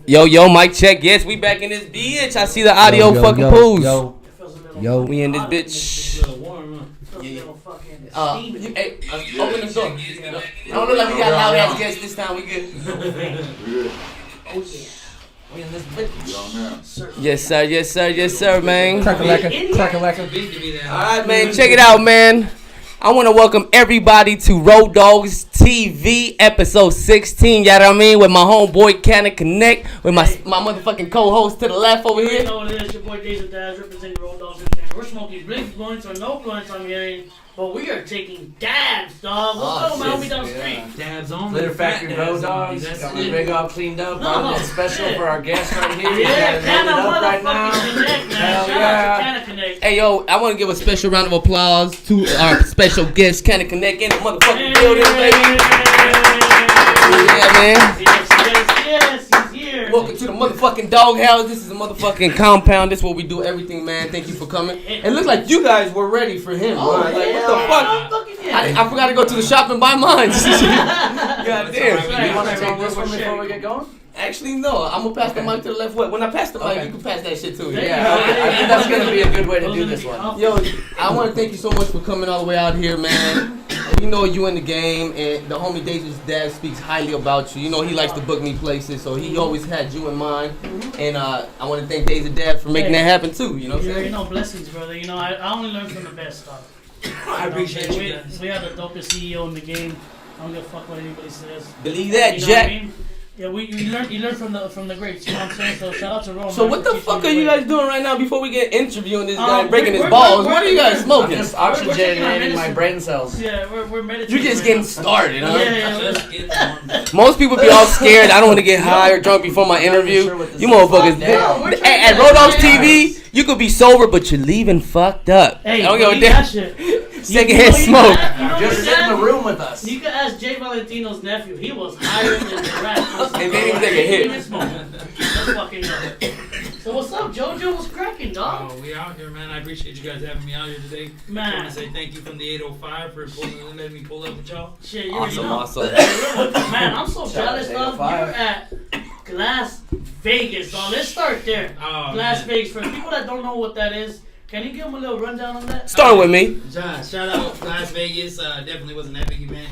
Yo, mic check. Yes, we back in this bitch. I see the audio pools. Yo, we in this bitch. Hey, open the door. I don't look like we got loud ass guests this time. We good. Oh yeah. We in this bitch. Yes sir, man. Crack-a-lacka. Alright, man, check it out, man. I want to welcome everybody to Rowdoggs Tv, episode 16, you know what I mean? With my homeboy CannaConnect, with my motherfucking co-host to the left over here. You know what it is, your boy Dazer Dabs, representing Rowdoggs Tv. We're smoking big blunts or no blunts, I'm hearing, but we are taking dabs, dog. What's going on, homie down the street? Dabs on. Litter Factory Rowdoggs. Got my rig all cleaned up. No. Special for our guest right here. Yeah, Canna motherfucking Connect, man. Shout out to CannaConnect. Hey, yo, I want to give a special round of applause to our special guest, CannaConnect, in the motherfucking building, baby. Yeah, man. Yes, he's here. Welcome to the motherfucking Dogghouze. This is a motherfucking compound. This is where we do everything, man. Thank you for coming. It looks like you guys were ready for him. Oh, right? Like, what the fuck? I forgot to go to the shop and buy mine. God damn. You want to take this one before we get going? Actually, no. I'm going to pass the mic to the left way. When I pass the mic, you can pass that shit too. Yeah, I think that's going to be a good way to do this one. Yo, I want to thank you so much for coming all the way out here, man. We know you in the game, and the homie Dazer Dabs speaks highly about you. You know, he likes to book me places, so he always had you in mind. And I want to thank Dazer Dabs for making that happen too. You know what I'm saying? You know, blessings, brother. You know, I only learn from the best stuff. I appreciate you guys. We have the dopest CEO in the game. I don't give a fuck what anybody says. Believe that, you know Jack. What I mean? Yeah, you learn from the greats, you know what I'm saying? So shout out to Rome. So what the fuck are you guys doing right now before we get interviewing this guy breaking his balls? What are you guys smoking? I'm just oxygenating my brain cells. Yeah, we're meditating. You're just getting started, huh? Yeah. Most people be all scared. I don't want to get high or drunk before my interview. You motherfuckers. At Rowdoggs TV, you could be sober, but you're leaving fucked up. Hey, I don't give a that damn. shit. Secondhand smoke. Just sit in the room with us. You could ask Jay Valentino's nephew. He was higher than the rest. And then he take a hit. Let's fucking go. So what's up, JoJo? What's cracking, dog? Oh, we out here, man. I appreciate you guys having me out here today. Man. I want to say thank you from the 805 for letting me pull up with y'all. Shit, you Awesome. Man, I'm so jealous, dog. You're at Las Vegas, dog. Let's start there. Oh, Las man. Vegas. For the people that don't know what that is, can you give them a little rundown on that? Start with me. Shout out Las Vegas. Definitely was an epic event.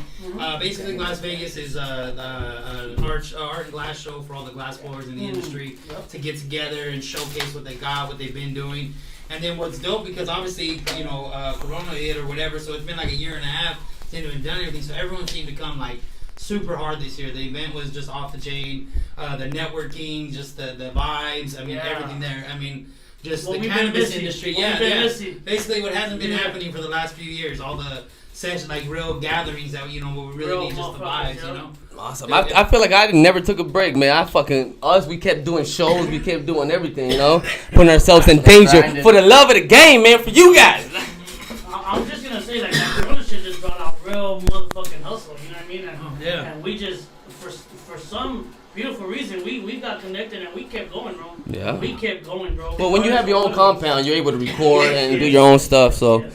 Basically, Las Vegas is an art and glass show for all the glass blowers in the industry to get together and showcase what they got, what they've been doing. And then what's dope, because obviously, you know, Corona hit or whatever, so it's been like a year and a half since they've done everything. So everyone seemed to come like super hard this year. The event was just off the chain. The networking, just the vibes. I mean, everything there. I mean, just the cannabis industry. Basically, what hasn't been happening for the last few years. All the sessions, like real gatherings that, you know, what we really need just the vibes, you know. Awesome. I feel like I never took a break, man. We kept doing shows, we kept doing everything, you know, putting ourselves in danger for the love of the game, man, for you guys. I'm just gonna say, like, that Corona shit just brought out real motherfucking hustle, you know what I mean? And we just, for some beautiful reason, we got connected and we kept going, bro. Yeah. We kept going, bro. Well, when you have your own compound, you're able to record and do your own stuff, so.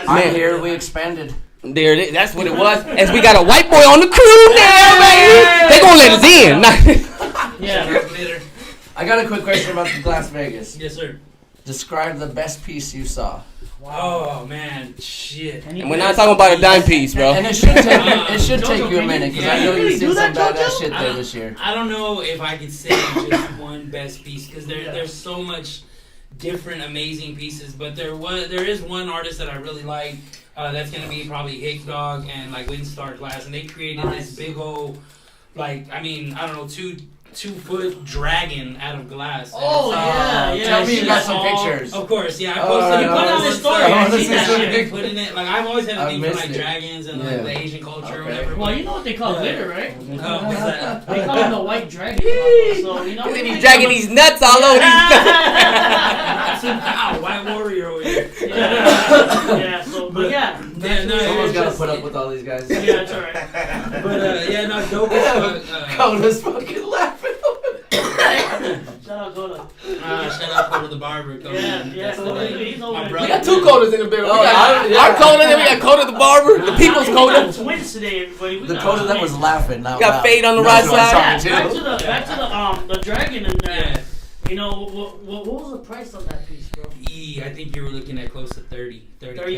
I'm here, we expanded. There it is. That's what it was. As we got a white boy on the crew now, baby. They gonna let us in. Yeah. I got a quick question about the Las Vegas. Yes, sir. Describe the best piece you saw. Wow. Oh man, shit. And we're not talking about a dime piece, bro. And it should take you a minute, because I know you've seen some badass shit there this year. I don't know if I could say just one best piece, because there's so much different amazing pieces, but there is one artist that I really like. That's gonna be probably Hick Dog and like Windstar Glass, and they created this big old, like, I mean, I don't know, 2-foot dragon out of glass. Oh, yeah. Tell me you got some pictures. Of course, yeah. I posted You put on the story. I see that shit. Putting it, like, I've always had a thing for like it. dragons and like the Asian culture or whatever. Well, you know what they call glitter, right? Oh, what's that? They call him the white dragon. So, you know. They be dragging these nuts all over these. Wow, white warrior over here. Yeah, so, but yeah. Someone's got to put up with all these guys. Yeah, that's alright. But, dope as fuck. Coda's fucking laughing. Shout out Coda. Shout out Coda the barber. Yeah. He's over there. We got two coders in the building. Our coder, then we got Coda the barber, the people's coder. We got twins today, everybody. The coder that was laughing. Now got Fade on the right side. Back to the dragon and that. You know, what was the price of that piece, bro? I think you were looking at close to 30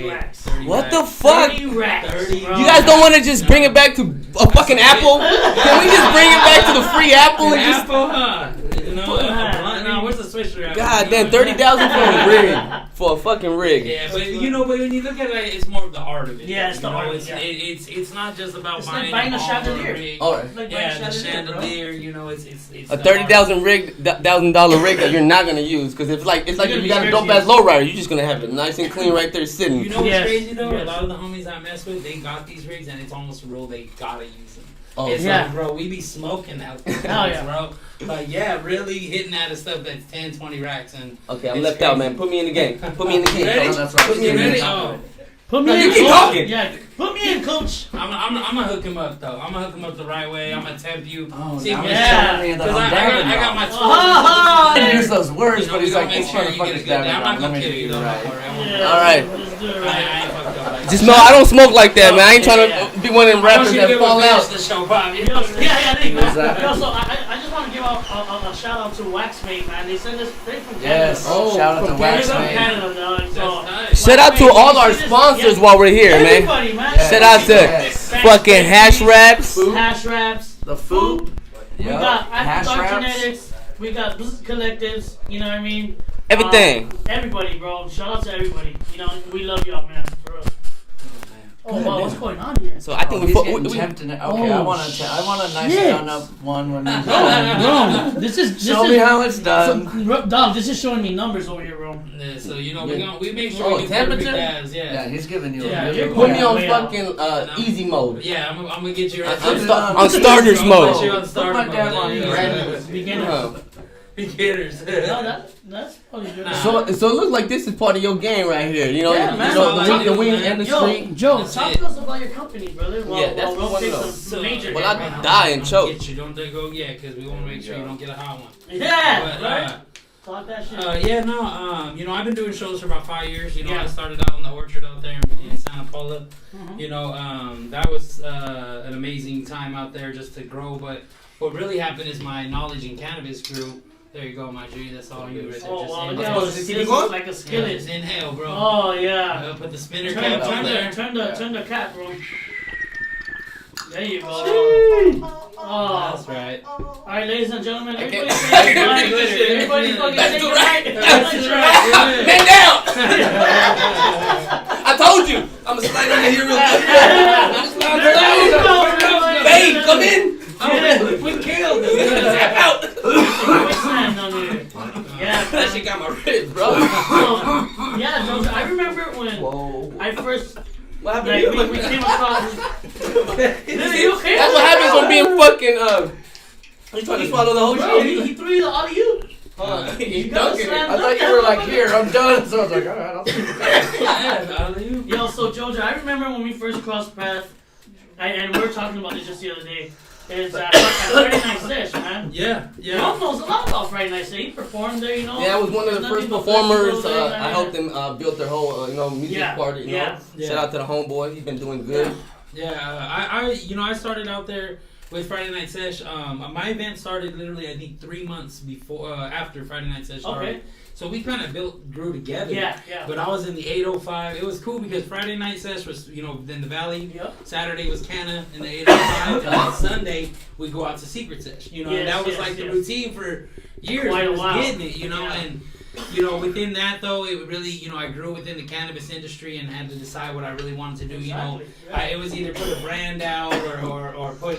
racks. What the fuck? 30 racks. 30, you guys don't want to just bring it back to a fucking Apple? Can we just bring it back to the free Apple and just... Apple, huh? You know, where's the switcher? God damn, 30,000 for a rig. For a fucking rig. Yeah, but but when you look at it, it's more of the art of it. Yeah, it's the art. It's not just about it's buying a chandelier. The chandelier. You know, it's a $30,000 rig that you're not gonna use because it's like if you got a dope ass lowrider, you're just gonna have it nice and clean right there sitting. You know what's crazy though? A lot of the homies I mess with, they got these rigs and it's almost a rule they gotta use them. Oh, it's like, bro, we be smoking out there, bro. Like, really hitting out of stuff that's 10, 20 racks. And okay, I'm left out, man. Put me in the game. Put me in the game. Ready? Put me in the game. Put me in, keep talking. Yeah, put me in, coach. I'm gonna hook him up though. I'm gonna hook him up the right way. I'm gonna tempt you. Oh, see, I got my tools. He used those words, but he's like, make sure you get a good day. I'm not gonna kill you though. All right. I ain't fucked up like just know I don't smoke like that, man. I ain't trying to be one of them rappers that fall out. The show, Bobby. Yo, so I just want to give a shout out to Waxmate, man. They sent us straight from Canada. Yes. Shout out to Waxmate. Shout out to all our sponsors while we're here, man. Shout out to fucking Hash Wraps. Hash Wraps. The food. We got After Genetics. We got Collectives. You know what I mean? Everything. Everybody, bro. Shout out to everybody. You know, we love y'all, man. For real. Oh wow, what's going on here? So I think we tempted. Okay, I want a nice done up one when you bro, this is show me how it's done. So, Dog, this is showing me numbers over here, bro. Yeah, so we make sure we temperature. Yeah, he's giving you. Put me on fucking easy mode. Yeah, I'm gonna get you on starters mode. Beginners. That's probably good. So it looks like this is part of your game right here. You know, the wing and the street. Joe, talk to us about your company, brother. That's we'll take some major. Well, I die and choke. Because we want to make sure you don't get a hot one. Yeah. Talk that shit. I've been doing shows for about 5 years. I started out in the orchard out there in Santa Paula. That was an amazing time out there just to grow. But what really happened is my knowledge in cannabis grew. There you go, my G. That's all you right there. Oh, wow. Just This looks like a skillet. Just inhale, bro. Oh, yeah. Put the spinner cap on there. Turn the cap, bro. There you go. Oh, that's right. All right, ladies and gentlemen, everybody say goodnight. That's right. Man down. I told you. I'm gonna slide under here real quick. Babe, come in. We killed him. Out. Yeah, that shit got my ribs, bro. Joe, I remember when I first. What happened? We came across. That's what happens when being fucking. You trying to swallow the whole shit? He threw you the alley-oop. He's dunking it. I thought you were like, here, I'm done. So I was like, all right, I'll see you. Yo, so Jojo, I remember when we first crossed paths, and we were talking about this just the other day. It's Friday Night Sesh, man. Yeah. Mom knows a lot about Friday Night Sesh. He performed there, you know. Yeah, I was one of the first performers. I helped them build their whole, music party. You know, shout out to the homeboy. He's been doing good. I started out there with Friday Night Sesh. My event started literally, I think, 3 months after Friday Night Sesh started. Okay. So we kind of grew together. Yeah. But I was in the 805. It was cool because Friday Night Sesh was, in the Valley. Yep. Saturday was Canna in the 805. And on Sunday, we go out to Secret Sesh. And that was the routine for years. Quite a while. Getting it, and... within that though, it really, I grew within the cannabis industry and had to decide what I really wanted to do. It was either put a brand out or put,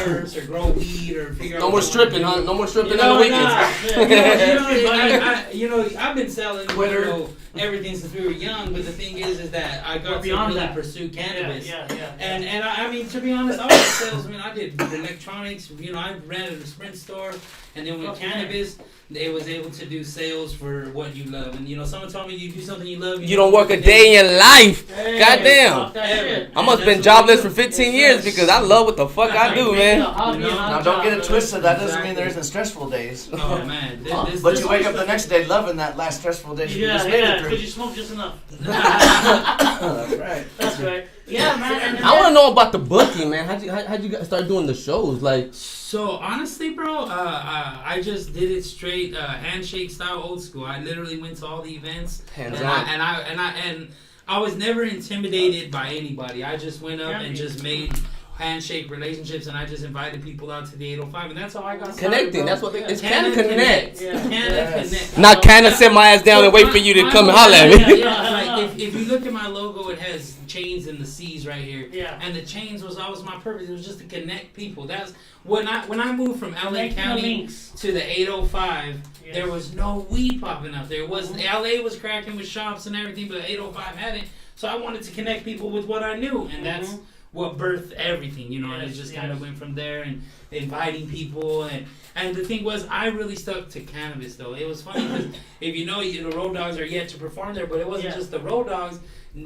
herbs or grow weed or figure out. No more stripping, huh? No more stripping on the weekends. I've been selling everything since we were young, but the thing is that I got to really pursue cannabis. And I mean, to be honest, I was a salesman. I did electronics. I ran at a Sprint store, and then with cannabis, they was able to do sales for what you love. And someone told me you do something you love. You don't work a day in your life. Hey. Goddamn. I must have been jobless for 15 years because I love what the fuck I do, man. Now don't get it twisted. That doesn't mean there isn't stressful days. Oh man. But you wake up the next day loving that last stressful day you just made it through. Because you smoke just enough. That's right. That's right. Yeah, man. I want to know about the booking, man. How'd you start doing the shows? Like, so honestly, bro, I just did it straight handshake style, old school. I literally went to all the events, and I was never intimidated by anybody. I just went up and just made handshake relationships, and I just invited people out to the 805, and that's how I got started. Connecting, that's what it's CannaConnect. CannaConnect. Not Canna sit my ass down and wait for you to come and holler at me. Like if you look at my logo, it has chains in the C's right here. Yeah. And the chains was always my purpose. It was just to connect people. That's when I moved from LA County to the 805. Yes. There was no weed popping up there. LA was cracking with shops and everything, but 805 hadn't. So I wanted to connect people with what I knew, and that's what birthed everything, you know. And it just kind of went from there, and inviting people, and the thing was, I really stuck to cannabis though. It was funny because if you know, the Rowdoggs are yet to perform there, but it wasn't just the Rowdoggs.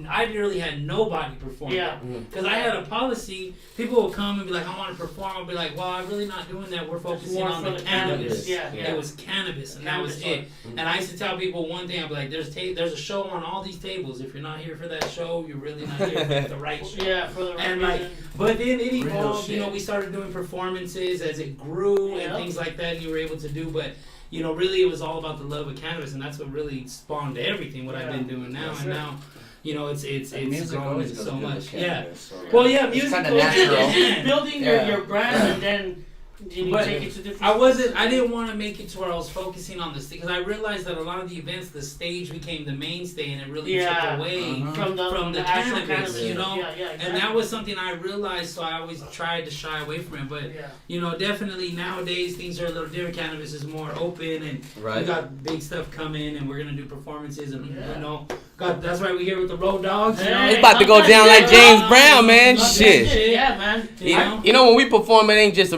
I really had nobody perform. Yeah. Because I had a policy. People would come and be like, I want to perform. I'll be like, well, I'm really not doing that. We're focusing on the cannabis. It was cannabis, and that was it. And I used to tell people one thing. I'd be like, there's a show on all these tables. If you're not here for that show, you're really not here for the right show. Yeah, for the right reason. But then it evolved. You know, we started doing performances as it grew and things like that, and you were able to do. But you know, really, it was all about the love of cannabis, and that's what really spawned everything. What I've been doing now, and now. You know, it's grown so much. Yeah. Well, yeah, music kind of natural. Building your brand, and then you take it to different. I didn't want to make it to where I was focusing on this because I realized that a lot of the events, the stage became the mainstay, and it really took away from the cannabis, you know. Exactly. And that was something I realized, so I always tried to shy away from it. But you know, definitely nowadays things are a little different. Cannabis is more open, and we got big stuff coming, and we're gonna do performances, and you know. That's why we're here with the Rowdoggs. You know? It's about to go down like James Brown, man. Shit. Yeah, man. You know, when we perform, it ain't just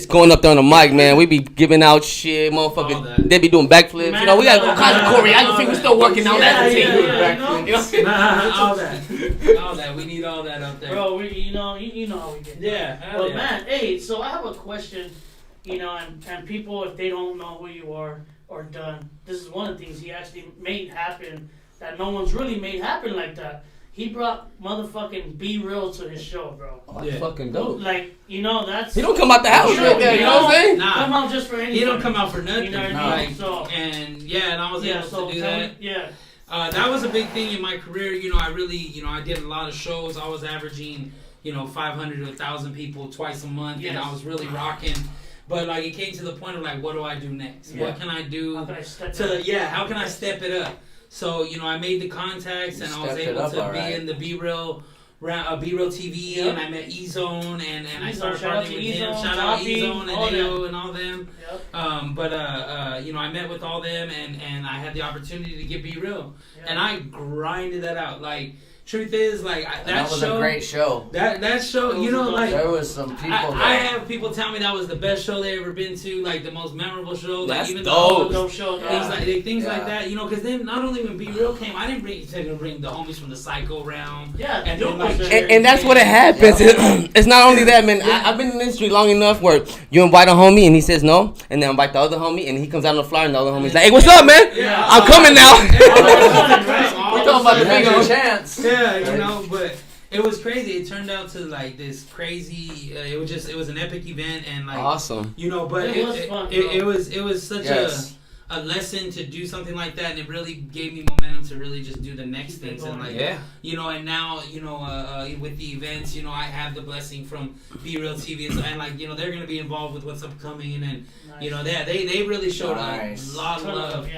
going up there on the mic, man. We be giving out shit, motherfuckers. They be doing backflips. Man, you know, we got all kinds of choreography. We still working on that. All that. We need all that up there. Bro, you know how we get. Yeah. But man, hey, so I have a question. You know, and people, if they don't know who you are or done, this is one of the things he actually made happen. That no one's really made happen like that. He brought motherfucking Be Real to his show, bro. Oh, that's fucking dope. Like, you know, that's... He don't come out the house right there, you know what I'm saying? Nah. Come out just for anything. He don't come out for nothing. You know what I mean? So, and I was able to do that. Yeah. That was a big thing in my career. You know, I did a lot of shows. I was averaging, 500 to 1,000 people twice a month, and I was really rocking. But like, it came to the point of like, what do I do next? What can I do how can I step it up? So, I made the contacts, and I was able to be in the Be Real TV, and I met E-Zone, and I started partnering with him. Shout out E-Zone and Ayo and all them. I met with all them, and I had the opportunity to get Be Real. And I grinded that out. Like, truth is, like, that was show, a great show. That show, like, there was some people. I have people tell me that was the best show they ever been to, like the most memorable show. That's like, even dope. Show, things like that, because then not only when Be Real came, I didn't bring the homies from the Psycho realm. And that's what it happens. It's not only that, man. I've been in the industry long enough where you invite a homie and he says no, and then invite the other homie and he comes out on the flyer and the other homie's like, hey, what's up, man? I'm coming now. We're talking about the big chance. Yeah, but it was crazy. It turned out to like this crazy. It was an epic event, and like awesome. But it was fun. It was such a lesson to do something like that, and it really gave me momentum to really just do the next things, and like and now with the events, I have the blessing from Be Real TV, and like they're gonna be involved with what's upcoming, and they really showed a lot of love,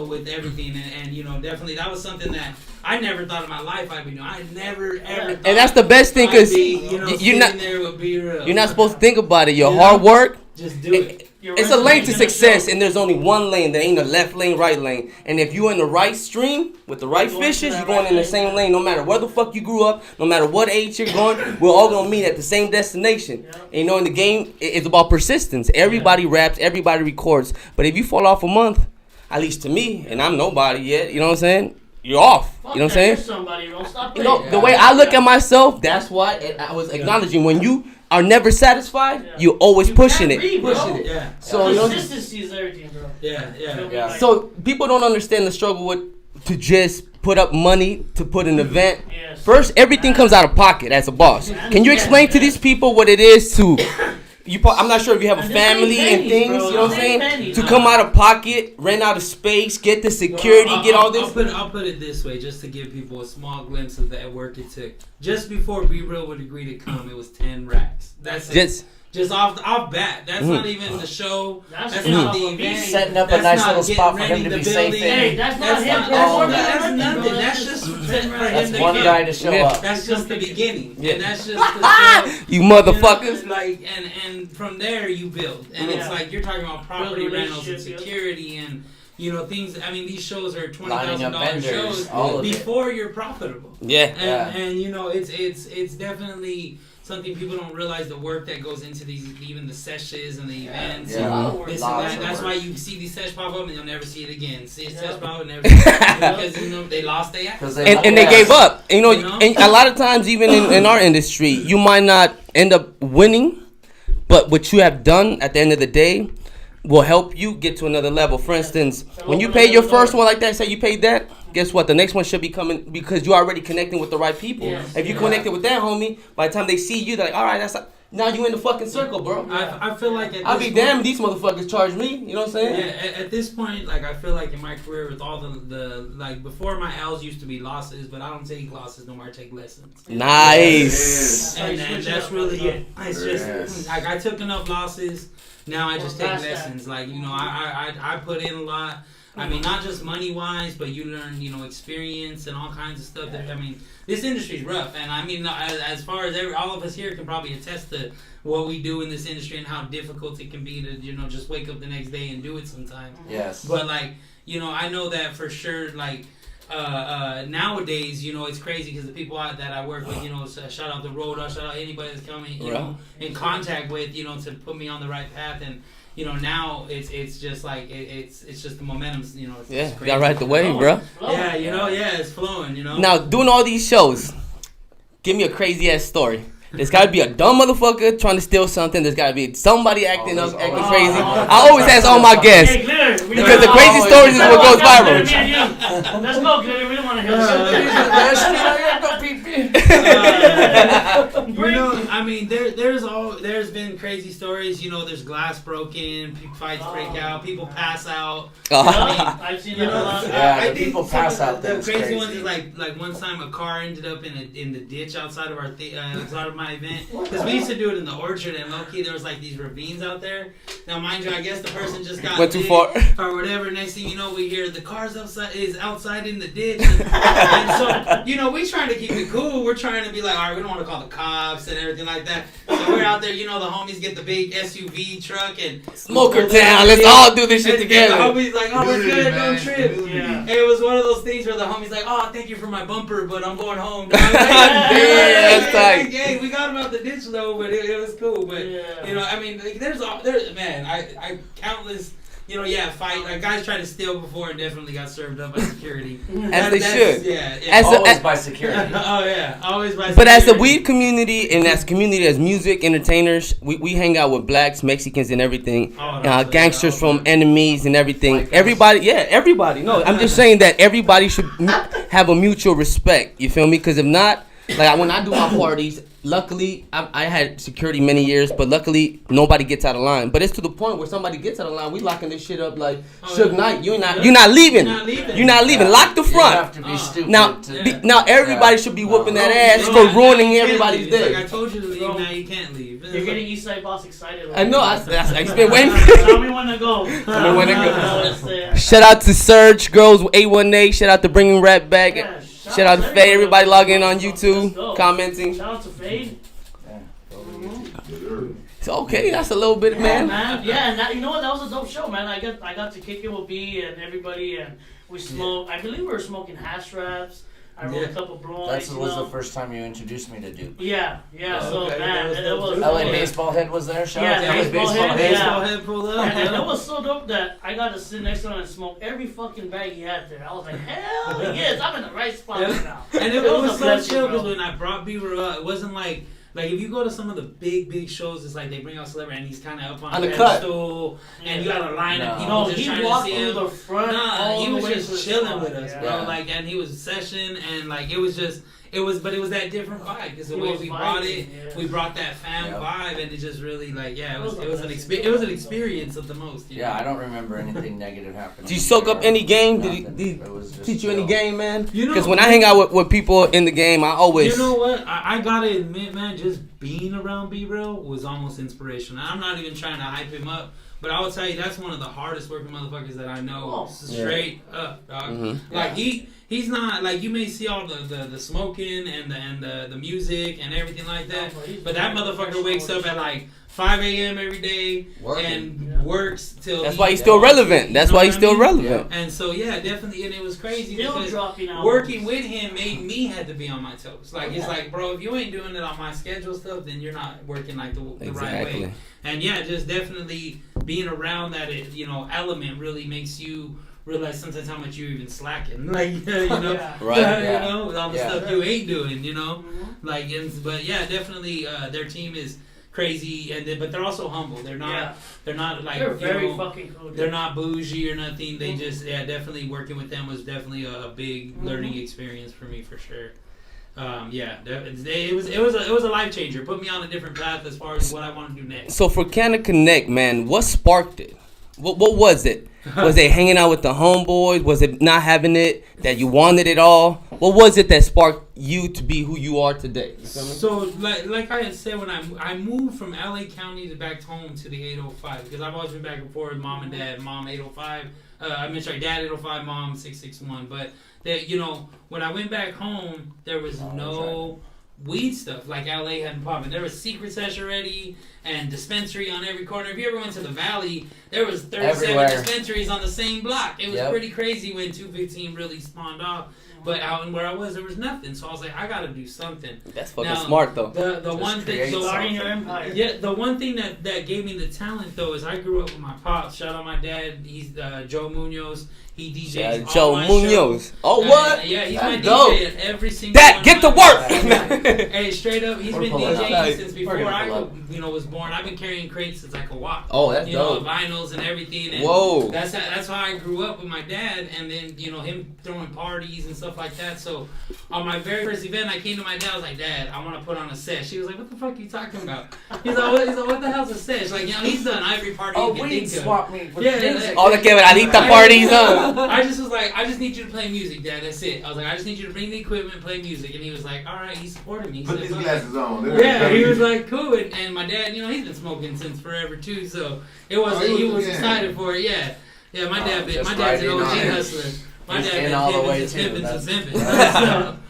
with everything, and definitely that was something that I never thought in my life I'd be doing. I never ever thought. And that's the best thing, because you're not there with Be Real. You're not supposed to think about it. Your hard work. Just do it. It's a lane to success, and there's only one lane. There ain't a left lane, right lane. And if you're in the right stream with the right fishes, you're going in the same lane. No matter where the fuck you grew up, no matter what age you're going, we're all gonna meet at the same destination. And in the game, it's about persistence. Everybody raps, everybody records. But if you fall off a month, at least to me, and I'm nobody yet, you know what I'm saying? you're off. Fuck You know what I'm that, saying? you're somebody, bro. Stop You know, playing. the way I look at myself, that's why and I was acknowledging when you are never satisfied, you're always pushing it. Pushing it. Yeah. So, you know, consistency is everything, bro. Yeah. so people don't understand the struggle with to just put up money to put an event. Yes. First, everything comes out of pocket as a boss. Can you explain to these people what it is to I'm not sure if you have a family and things, you know what I'm saying? To come out of pocket, rent out a space, get the security, get all this. I'll put it this way, just to give people a small glimpse of that work it took. Just before Be Real would agree to come, it was 10 racks. That's it. Just off bat. That's not even the show. That's not the event. Setting up a nice little spot for him to be safe in. Hey, that's not him. That's nothing. That's just for him That's to one get. guy to show up. That's just the beginning. Yeah. And that's just the show. You motherfuckers. You know, like, and from there you build. And it's like you're talking about property rentals and security and you know things. I mean, these shows are $20,000 shows before you're profitable. Yeah. And you know it's definitely something people don't realize the work that goes into these, even the sessions and the events. And this and that. That's why you see these sessions pop up and you'll never see it again. See it session pop up and never see it again. Because you know they lost their ass. And they gave up. You know, and a lot of times even in our industry, you might not end up winning, but what you have done at the end of the day will help you get to another level. For instance, when you pay your first one like that, say you paid that, guess what? The next one should be coming because you're already connecting with the right people. Yes. If you connected with that homie, by the time they see you, they're like, all right, now you in the fucking circle, bro. I feel like I'll be damned these motherfuckers charge me. You know what I'm saying? Yeah, at this point, like I feel like in my career with all the like before my L's used to be losses, but I don't take losses no more. I take lessons. Nice. And that's really it. It's just like I took enough losses. Now I just take lessons. Like you know, I put in a lot. I mean, not just money wise, but you learn, you know, experience and all kinds of stuff. That I mean, this industry's rough, and I mean, as far as all of us here can probably attest to what we do in this industry and how difficult it can be to, you know, just wake up the next day and do it sometimes. Yes. But like, you know, I know that for sure. Like nowadays, you know, it's crazy because the people that I work with, you know, shout out to Rowdoggs, shout out anybody that's coming, you know, in contact with, you know, to put me on the right path and. You know, now it's just like it's just the momentum's, you know. It's you gotta ride the wave, bro. Yeah, you know, it's flowing, you know. Now, doing all these shows, give me a crazy ass story. There's gotta be a dumb motherfucker trying to steal something. There's gotta be somebody acting crazy. I always ask all my guests because the crazy stories is what goes viral. Let's go, Glitter. We don't want to hear you know, I mean, there's been crazy stories. You know, there's glass broken, fights break out, people pass out. I've seen that a lot. Yeah, people pass out. The crazy ones is like one time a car ended up in the ditch outside of outside of my event because we used to do it in the orchard and low key there was like these ravines out there. Now, mind you, I guess the person just got went too far or whatever. Next thing you know, we hear the car's outside in the ditch, and so you know we trying to keep it cool. We're trying to be like, all right, we don't want to call the cops and everything like that. So we're out there, you know, the homies get the big SUV truck and Smoker Town. Let's all do this shit together. The homies like, oh, we're good, don't trip. Yeah. And it was one of those things where the homies like, oh, thank you for my bumper, but I'm going home. That's tight. Hey, we got him out the ditch though, but it was cool. But you know, I mean, like, there's man, I countless. You know, fight. Like, guys tried to steal before and definitely got served up by security. As they should. Yeah. Always by security. Oh, yeah. Always by security. But as a weed community and as a community, as music entertainers, we hang out with blacks, Mexicans, and everything. Gangsters from enemies and everything. Everybody. No, I'm just saying that everybody should have a mutual respect. You feel me? Because if not, like when I do my parties, luckily, I had security many years, but luckily nobody gets out of line. But it's to the point where somebody gets out of line, we locking this shit up like Suge Knight. You're not leaving. You're not leaving. Lock the front. You have to be stupid. Now everybody should be whooping that ass for ruining everybody's day. Like I told you to leave, now you can't leave. You're getting Eastside Boss excited. I know. I've been waiting. Tell me when to go. Shout out to Surge Girls 818. Shout out to Bringing Rap Back. Shout out to Fade. Everybody logging in on YouTube, commenting. Shout out to Fade. So, okay, that's a little bit, man. Yeah, and you know what? That was a dope show, man. I got to kick it with B and everybody, and we smoked. I believe we were smoking hash wraps. I rolled a couple blunts. That was the first time you introduced me to Duke. Yeah. So okay, man, it was. LA Baseball Head was there. Shout out to LA Baseball Head. Baseball Head pulled up. And it was so dope that I got to sit next to him and smoke every fucking bag he had there. I was like, hell yes, I'm in the right spot now. And it was a so blessing, chill because bro. when I brought B-Roll up, it wasn't like if you go to some of the big shows, it's like they bring out celebrity and he's kind of up on the the cut. pedestal, and you got a line of people No, just he trying walked to see through him. the front. Nah, he was just chilling with us, bro. Yeah. Like, and he was session, and like it was but it was that different vibe because the way we brought it, we brought that fam vibe, and it just really it was an experience of the most. You know? I don't remember anything negative happening. Did you soak up any game? Did he teach you any game, man? Because when I hang out with people in the game, I always. You know what? I gotta admit, man, just being around B-Real was almost inspirational. I'm not even trying to hype him up, but I will tell you that's one of the hardest working motherfuckers that I know. Straight up, dog. Mm-hmm. Like he's not like you may see all the smoking and the music and everything like that, but that motherfucker wakes up at like 5 a.m. every day and works till. That's why he's still relevant. That's why he's still relevant. And so definitely, and it was crazy because dropping out. working with him made me had to be on my toes. Like it's like, bro, if you ain't doing it on my schedule stuff, then you're not working like the right way. And just definitely being around that element really makes you realize sometimes how much you're even slacking, like with all the stuff you ain't doing, definitely their team is crazy, but they're also humble. They're not like they're very fucking cool. They're not bougie or nothing. They just definitely working with them was definitely a big learning experience for me for sure. It was a life changer. Put me on a different path as far as what I want to do next. So for CannaConnect, man, what sparked it? What was it? Was it hanging out with the homeboys? Was it not having it that you wanted it all? What was it that sparked you to be who you are today? You feel me? So like I had said, when I moved from LA County to back home to the 805 because I've always been back and forth, mom and dad, mom 805. Dad 805, mom 661. But when I went back home, there was no weed stuff like LA hadn't popped. There was Secret Sesh already and dispensary on every corner. If you ever went to the Valley, there was 37 dispensaries on the same block. It was pretty crazy when 215 really spawned off. But out in where I was, there was nothing. So I was like, I gotta do something. That's fucking smart though. The one thing, starting your empire. Yeah, the one thing that gave me the talent though is I grew up with my pops. Shout out my dad. He's Joe Munoz. He DJs all my shows. Oh, what? Yeah, he's my DJ at every single Dad, one get to work! Hey, straight up, he's been DJing since before I was born. I've been carrying crates since I could walk. Oh, that's dope. Vinyls and everything. And whoa. That's how I grew up with my dad, and then him throwing parties and stuff like that. So on my very first event, I came to my dad. I was like, Dad, I want to put on a sesh. He was like, What the fuck are you talking about? He's like, what the hell's a sesh? Like, he's done every party you can think of. Swap me. All the Kevin Alita parties, huh? I just was like, I just need you to play music, Dad. That's it. I was like, I just need you to bring the equipment and play music. And he was like, all right, he supported me. He Put said, these glasses on. Yeah, he was like, cool. And my dad, he's been smoking since forever too. So he was excited for it. Yeah, my dad's an OG hustler. My dad been all the way pimping too.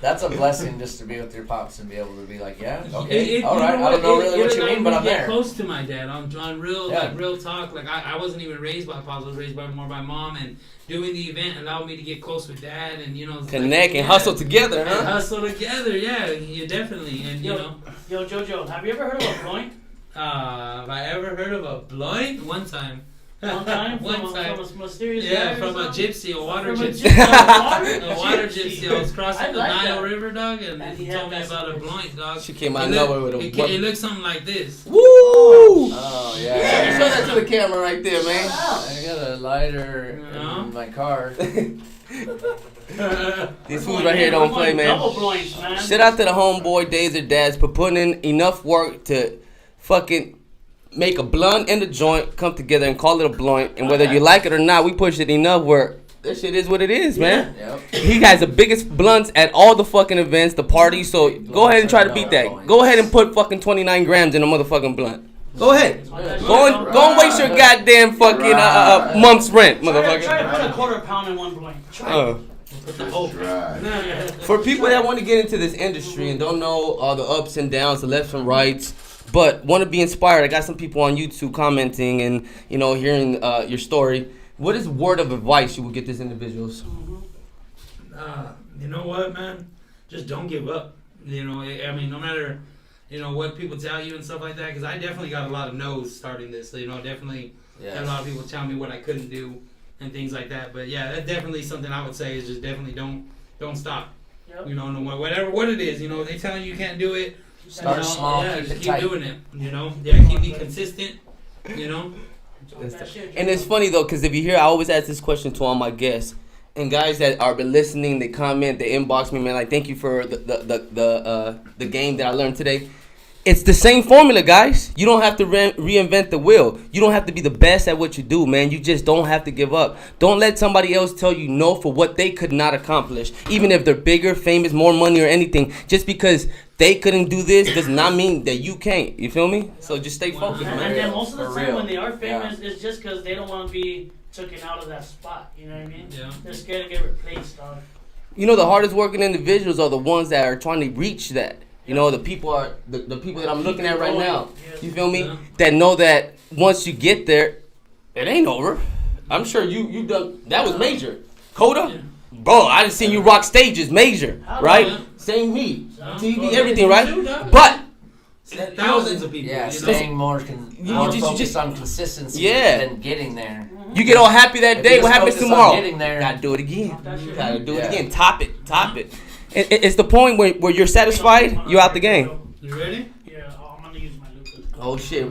That's a blessing just to be with your pops and be able to be like, okay, all right. I don't know really what you mean, but I'm there. Close to my dad. on real real talk. Like I wasn't even raised by pops. I was raised more by mom, and doing the event allowed me to get close with dad and connect and hustle together, huh? Hustle together, yeah, definitely. And yo, Jojo, have you ever heard of a blunt? Have I ever heard of a blunt? One time. One time? From a mysterious guy from a gypsy, a water gypsy. A water gypsy. I was crossing the Nile that. River, dog, and he told me about a blunt, dog. She came out of nowhere with a It looked something like this. Woo! Oh, yeah. Show that to the camera right there, man. I got a lighter in my car. These fools right here don't play, man. Shout out to the homeboy Dazer Dabs for putting in enough work to fucking make a blunt and a joint come together and call it a blunt. And whether you like it or not, we push it enough where that shit is what it is, man. Yep. He has the biggest blunts at all the fucking events, the parties. So go ahead and try to beat that. Go ahead and put fucking 29 grams in a motherfucking blunt. Go ahead. Go and waste your goddamn fucking month's rent, motherfucker. Try to put a quarter pound in one blunt. For people that want to get into this industry and don't know all the ups and downs, the lefts and rights, but want to be inspired, I got some people on YouTube commenting and hearing your story. What is word of advice you would get these individuals? You know what, man? just don't give up. You know, I mean, no matter, you know, what people tell you and stuff like that, because I definitely got a lot of no's starting this. You know, definitely had a lot of people tell me what I couldn't do and things like that. But yeah, that's definitely something I would say is just definitely don't stop. Yep. You know, no matter whatever what it is, you know, if they telling you can't do it, start small, keep doing it. You know, keep consistent. You know. And it's funny though, because if you hear, I always ask this question to all my guests. And guys that are been listening, they comment, they inbox me, man. Like, thank you for the game that I learned today. It's the same formula, guys. You don't have to reinvent the wheel. You don't have to be the best at what you do, man. You just don't have to give up. Don't let somebody else tell you no for what they could not accomplish. Even if they're bigger, famous, more money or anything. Just because they couldn't do this does not mean that you can't. You feel me? So just stay focused, man. And then most of the time when they are famous, it's just because they don't want to be taken out of that spot, you know what I mean? Yeah. They're scared to get replaced, dog. You know, the hardest working individuals are the ones that are trying to reach that. You know, the people are the people that I'm looking at right now. You feel me? That know that once you get there, it ain't over. I'm sure you done. That was major. Coda, bro. I done seen you rock stages, major, right? Same me, TV, everything, right? But. Thousands of people. Yeah, staying more focused on consistency than getting there. You get all happy that day. What happens tomorrow? Getting there. Gotta do it again. Gotta do it again. Top it. It's the point where you're satisfied. You're out the game. You ready? Yeah. I'm gonna use my loop. Oh shit.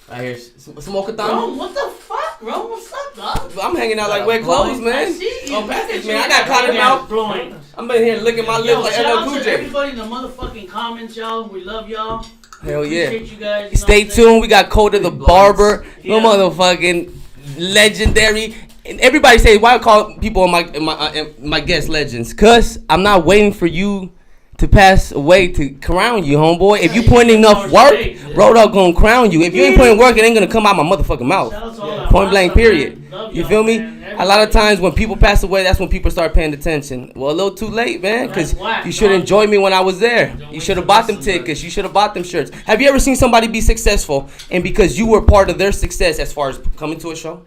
Right here. Smoke a thumb. Bro, what the fuck, bro? What's up, dog? I'm hanging out like wet clothes, man. I see you. Oh, pass man. I got cotton mouth. Blowing. I'm in here licking my lips like LL Cool J. Everybody in the motherfucking comments, y'all. We love y'all. Hell yeah. Appreciate you guys. You Stay tuned. We got Coda the Barber. No motherfucking legendary. And everybody say, why I call people my guest legends? Cause I'm not waiting for you to pass away to crown you, homeboy. If you put in enough work, Rowdoggs gonna crown you. If you ain't putting work, it ain't gonna come out my motherfucking mouth. Point blank, period. You feel me? A lot of times when people pass away, that's when people start paying attention. Well, a little too late, man, because you should enjoy me when I was there. You should have bought them tickets. You should have bought them shirts. Have you ever seen somebody be successful and because you were part of their success as far as coming to a show,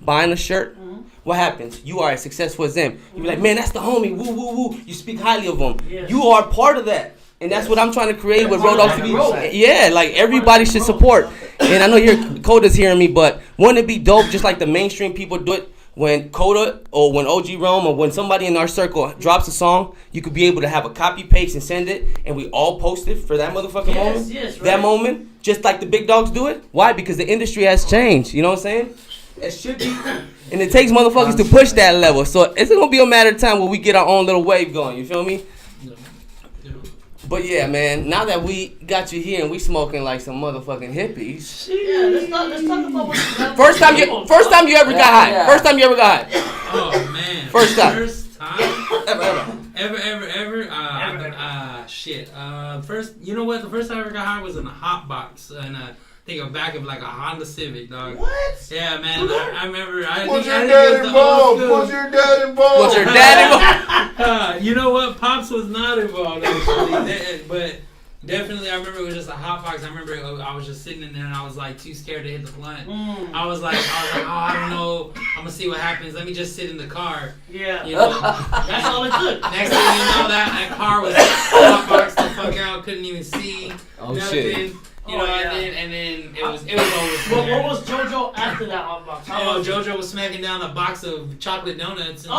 buying a shirt, what happens? You are as successful as them. You be like, man, that's the homie. Woo, woo, woo. You speak highly of them. Yes. You are part of that. And that's what I'm trying to create with Rowdoggs Tv. Yeah, like everybody should support. And I know Coda's hearing me, but wouldn't it be dope just like the mainstream people do it? When Coda or when OG Rome or when somebody in our circle drops a song, you could be able to have a copy paste and send it, and we all post it for that motherfucking moment. Yes, right. That moment, just like the big dogs do it. Why? Because the industry has changed. You know what I'm saying? It should be. And it takes motherfuckers to push that level. So it's going to be a matter of time where we get our own little wave going. You feel me? But yeah, man, now that we got you here and we smoking like some motherfucking hippies. Yeah, let's talk about what First time you ever got high. Yeah. First time you ever got high. Oh man. First time. Ever. Shit. First, you know what? The first time I ever got high was in a hot box and I think a back of like a Honda Civic, dog. What? Yeah, man. I remember. Was your dad involved? Was your dad involved? You know what? Pops was not involved actually, but definitely I remember it was just a hot box. I remember I was just sitting in there and I was like too scared to hit the blunt. I was like, oh, I don't know. I'm gonna see what happens. Let me just sit in the car. Yeah. You know. That's all it took. Next thing you know, that car was hot boxed the fuck out. Couldn't even see. Oh nothing. shit. You know, and then it was over. What was JoJo after that hot box? JoJo was smacking down a box of chocolate donuts. And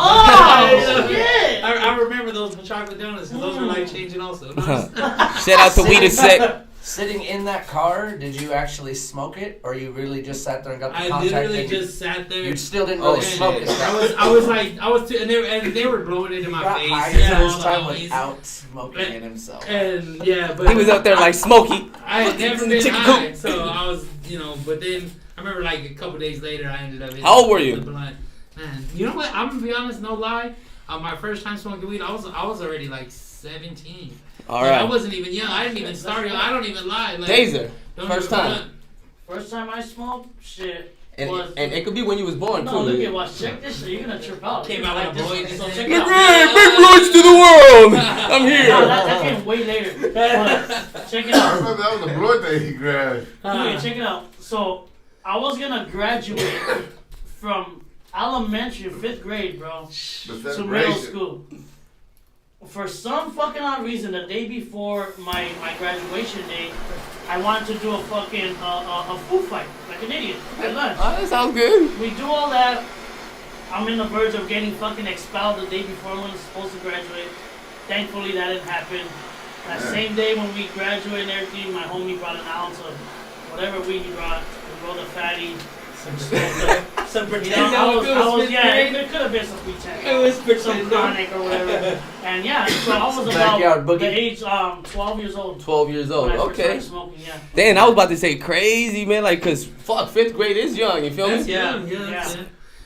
shit! I remember those chocolate donuts because those were life changing also. Shout out to Weed Sick. Sitting in that car, did you actually smoke it, or you really just sat there and got the contact? I literally just sat there. You still didn't really smoke it. I was too, and they were blowing it in my face. First time without smoking it himself. And but he was up there like Smokey. I had never been high, so I was, but then I remember like a couple days later, I ended up. How old were you? Man, you know what? I'm gonna be honest, no lie. My first time smoking weed, I was already like 17. All right. I wasn't even young. I didn't even start. I don't even lie. Like, Dazer, first time. First time I smoked, shit. And it could be when you was born too. No, look at watch. Check this shit. You're gonna trip out. Came out like this. So check big it out. big blunts to the world. I'm here. No, that came way later. But check it out. I remember that was the blood that he grabbed. Okay, check it out. So I was gonna graduate from elementary, 5th grade, bro, to middle school. for some fucking odd reason, the day before my graduation day, I wanted to do a fucking a food fight, like an idiot, at lunch. Oh, that sounds good. We do all that. I'm in the verge of getting fucking expelled the day before I was supposed to graduate. Thankfully, that didn't happen. That same day when we graduated and everything, my homie brought an ounce of whatever weed he brought. We rolled a fatty. Some pretend. It could have been some pretend. It was pretend. Some chronic or whatever. And yeah, so I was about the age 12 years old. 12 years old. When I Okay. started smoking, yeah. Damn, I was about to say crazy, man. Like, cause fuck, 5th grade is young. You feel me? Yeah.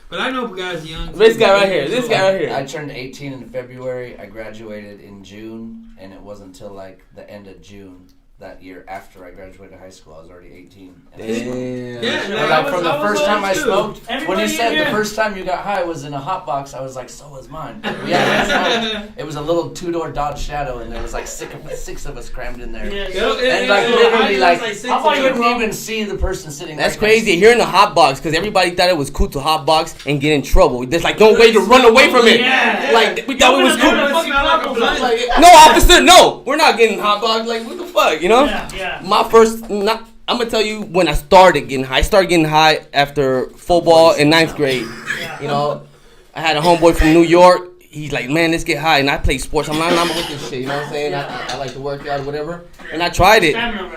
But I know guys young. This guy right here. This guy right here. I turned 18 in February. I graduated in June, and it wasn't until like the end of June that year after I graduated high school. I was already 18. Damn. Yeah, like from the first time I smoked, when you said here. the first time you got high was in a hot box, I was like, so was mine. Yeah, it was a little 2-door Dodge Shadow, and there was like 6 of us crammed in there. And like literally, like I couldn't even see the person sitting. That's crazy. Hearing the hot box, because everybody thought it was cool to hot box and get in trouble. There's like no way to run away from it. Like we thought it was cool. No, officer, no, we're not getting hot box. Like what the fuck, you know? Yeah. My first, I'm gonna tell you when I started getting high. I started getting high after football in 9th grade. You know, I had a homeboy from New York. He's like, man, let's get high. And I play sports. I'm not with this shit. You know what I'm saying? I like to work out or whatever. And I tried it.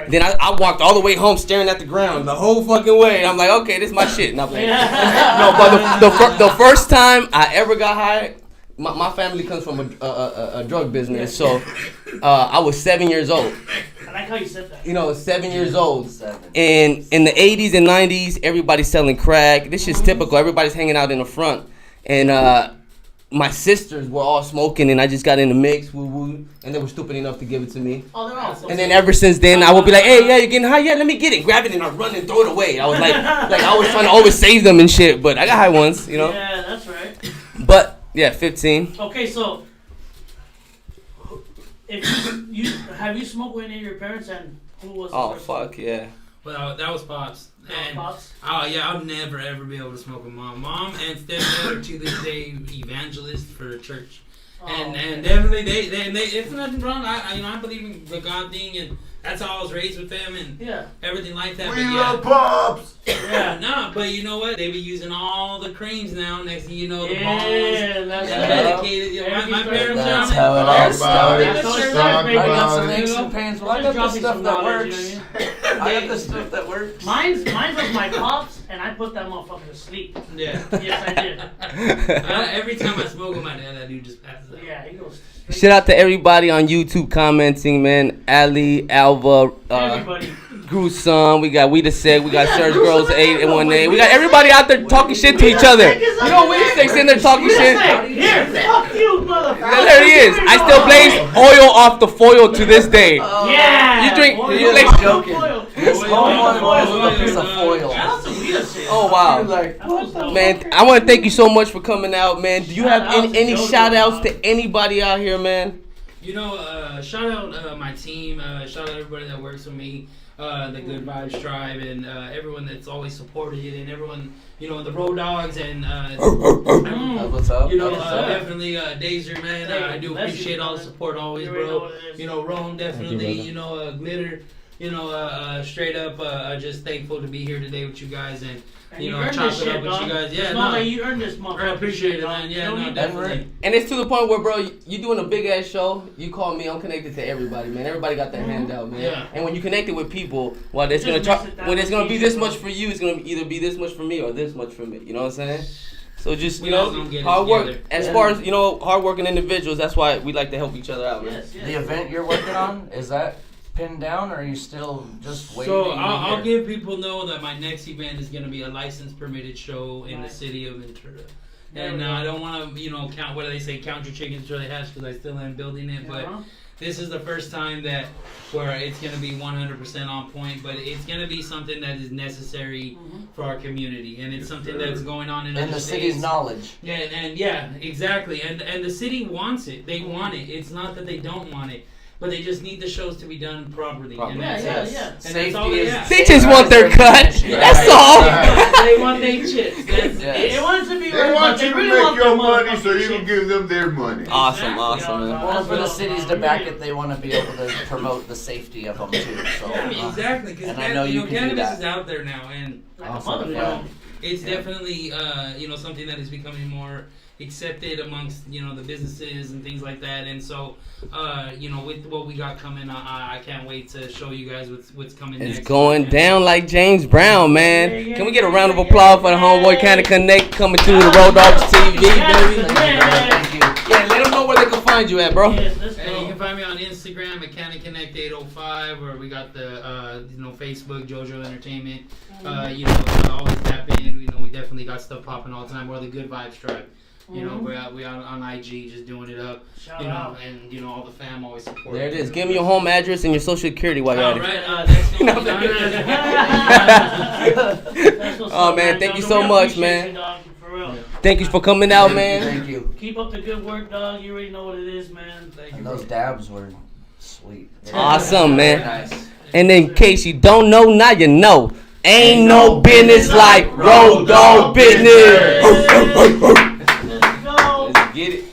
Then I walked all the way home staring at the ground the whole fucking way. I'm like, okay, this is my shit. No, but the first time I ever got high, my family comes from a drug business. So I was 7 years old. I like how you said that. You know, 7 years old. And in the 80s and 90s, everybody's selling crack. This shit's typical. Everybody's hanging out in the front. And my sisters were all smoking, and I just got in the mix, woo-woo, and they were stupid enough to give it to me. Oh, they're all and then ever since then, I would be like, hey, yeah, you're getting high? Yeah, let me get it. Grab it, and I'd run and throw it away. I was like I was trying to always save them and shit, but I got high once, you know? Yeah, that's right. But, yeah, 15. Okay, so, if you have you smoked with any of your parents, and who was the first one? Fuck, yeah. Well, that was Pops. And Pops? I'll never ever be able to smoke with Mom. Mom and stepdad are to this day evangelists for the church, and definitely they it's nothing wrong. I believe in the God thing, and that's how I was raised with them and everything like that. We love Pops. Yeah, no, but you know what? They be using all the creams now. Next thing you know, the balls. That's medicated. My parents That's are how it all started. Talk I got some about it. aches and pains. Well, I got the stuff that works. I got the stuff that works. Mine was my Pops, and I put that motherfucker to sleep. Yeah. Yes, I did. Every time I smoke with my dad, that dude just passes out. Yeah, he goes. Shout out to everybody on YouTube commenting, man. Ali, Alva, Everybody. Gruesome, we got We the Sick, we got Serge Girls 8 and 1 8. We got everybody out there talking shit to each other. You know We the Sick's in there talking shit. Here, fuck you, motherfucker. There he is. I still blaze oil off the foil to this day. Yeah. You drink. You're like joking. This whole one was a piece of foil. Oh wow. Man, I want to thank you so much for coming out, man. Do you have any shout outs to anybody out here, man? You know, shout out my team, shout out everybody that works with me, the Good Vibes Tribe, and everyone that's always supported it, and everyone, you know, the Rowdoggs, and What's up? you know, definitely Dazer, man. I do appreciate all the support always, bro. You know, Rome, definitely. You know, Glitter. You know, straight up, just thankful to be here today with you guys, and you know, chop it up with you guys. Yeah, no, you earned this, motherfucker. I appreciate it, man. Yeah, no, definitely. And it's to the point where, bro, you doing a big ass show. You call me, I'm connected to everybody, man. Everybody got their hand out, man. Yeah. And when you connected with people, well, it's gonna when it's gonna be this much for you, it's gonna either be this much for me or this much for me. You know what I'm saying? So just, you know, hard work. As far as, you know, hard-working individuals, that's why we like to help each other out, man. Yes. The event you're working on, is that pinned down, or are you still just waiting? So I'll give people know that my next event is going to be a licensed permitted show in the city of Ventura. And I don't want to, you know, count your chickens till they hatch, because I still am building it. But this is the first time where it's going to be 100% on point, but it's going to be something that is necessary for our community, and it's something that's going on in other the states. city's knowledge. Yeah, and yeah, exactly. And the city wants it. They want it. It's not that they don't want it. but they just need the shows to be done properly. And Yeah. And Safety that's all they ask. They just want their cut. That's all. They want their chips. They want it to be They right, want but you they to really make want your their money so you motherfucking can give them their money. Awesome, awesome, man. Well, for the cities to back it, they want to be able to promote the safety of them too. So, Exactly, because and I know you can do cannabis that. is out there now, and Awesome, yeah. it's definitely something that is becoming more accepted amongst the businesses and things like that. And so with what we got coming, I can't wait to show you guys what's coming next. It's going down like James Brown, man. Can we get a round of applause for the homeboy CannaConnect coming to the Rowdoggs TV, baby? Thank you. Yeah, let them know where they can find you at, bro. Yes, let's And you go. can find me on Instagram at CannaConnect 805, or we got the Facebook JoJo Entertainment. Always tap in. We definitely got stuff popping all the time. We're the Good Vibes Tribe. We're out on IG just doing it up. Shout out. And all the fam always support. There it is. Give me your home address and your social security while you're at it. Alright, that's That's what's Oh, up, man, thank you Dog. so We much, appreciate man. you, dog, for real. Thank you for coming out, man. Thank you. Keep up the good work, dog. You already know what it is, man. Thank you. And those dabs were sweet. Awesome, man. Nice. And in case you don't know, now you know. Ain't no business like road dog business.